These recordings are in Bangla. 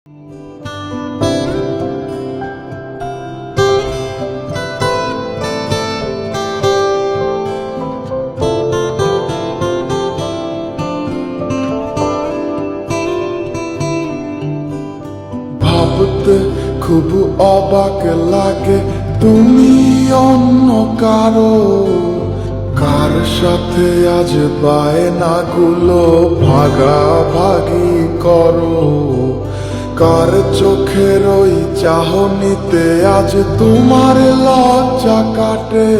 ভাবতে খুব অবাক লাগে তুমি অন্য কারো, কার সাথে আজ বায়নাগুলো ভাগাভাগি করো। কার চোখের ওই চাহনিতে আজ তোমার লজ্জা কাটে।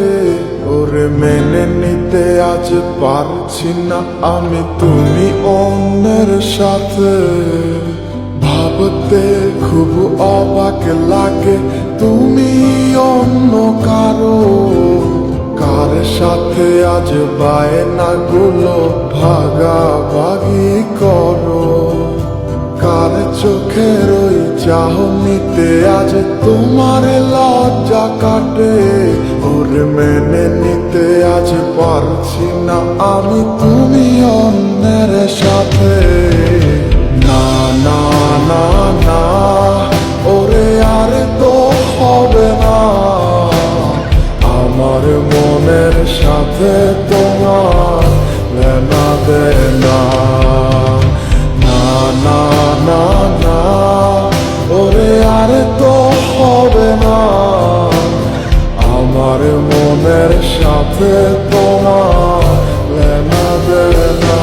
ওরে মেনে নিতে আজ পারছি না আমি তুমি অন্যের সাথে। ভাবতে খুব অবাক লাগে তুমি অন্য কারো, কার সাথে আজ বায়নাগুলো ভাগাভাগি করো। কার চোখের ওই চাহনিতে আজ তোমার লজ্জা কাটে। ওরে মেনে নিতে আজ পারছি না আমি তুমি অন্যের সাথে। না না না না, ওরে আর তো হবে না, আমার মনের সাথে তোমার লেনা দেনা। না না না না, ওরে আর তো হবে না, আমার মনের সাথে তোমার লেনা দেনা।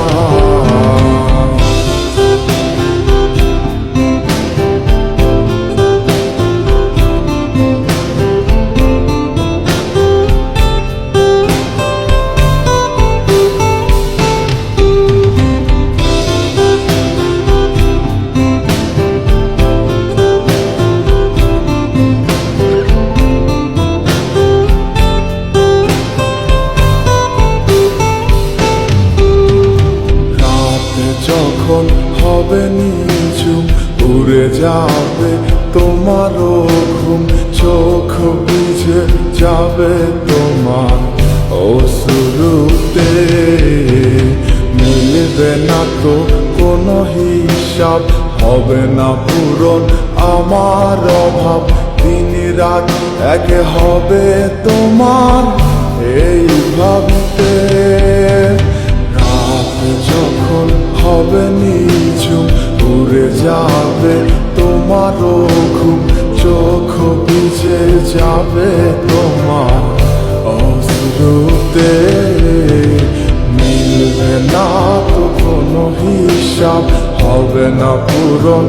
যখন হবে নিঝুম উড়ে যাবে তোমারও ঘুম, চোখ বুঝে যাবে তোমার অশ্রুতে। মিলবে না তো কোনো হিসাব, হবে না পূরণ আমার অভাব। দিন রাত এক হবে তোমার এই ভাবতে। যখন হবে নিঝুম উড়ে যাবে তোমারও ঘুম, চোখ ভিজে যাবে তোমার অশ্রুতে। মিলবে না তো কোনো হিসাব, হবে না পূরণ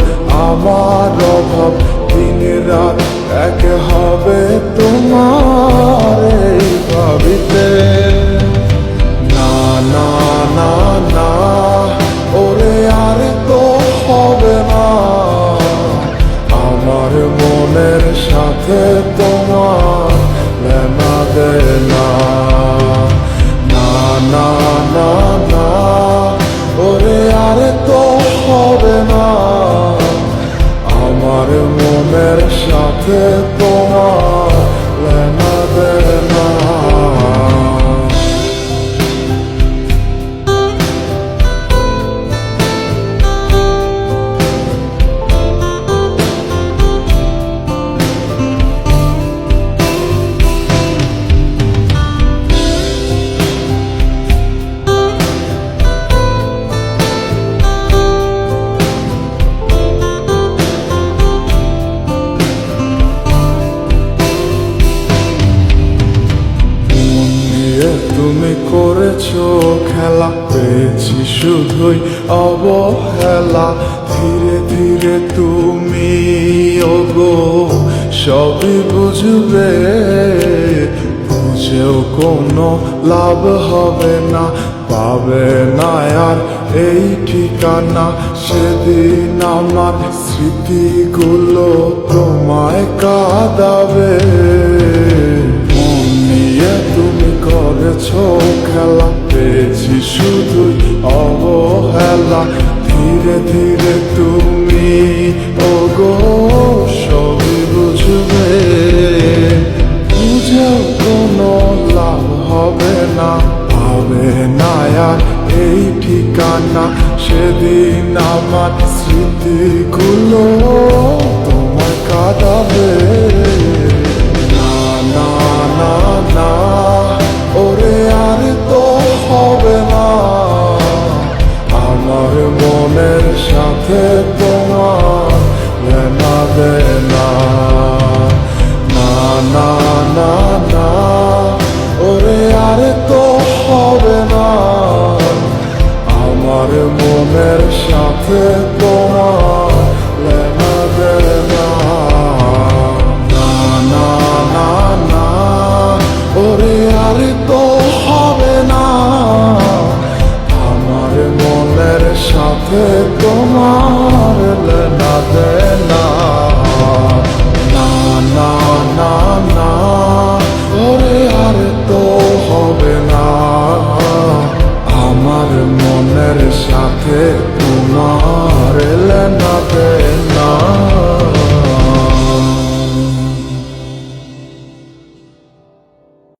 আমার অভাব। দিন রাত এক হবে তোমার এই ভাবিতে। না না না না, ওরে আর তো হবে না, আমার মনের সাথে তোমার লেনা দেনা। না না না না, ওরে আর তো হবে না, আমার মনের সাথে তোমার লেনা দেনা। তুমি করেছো খেলা, পেয়েছি শুধুই অবহেলা। ধীরে ধীরে তুমি ওগো সবই বুঝবে, বুঝেও কোনো লাভ হবে না, পাবে না আর এই ঠিকানা। সেদিন আমার স্মৃতিগুলো তোমায় কাঁদাবে। তুমি করেছো খেলা, পেয়েছি শুধুই অবহেলা। ধীরে ধীরে তুমি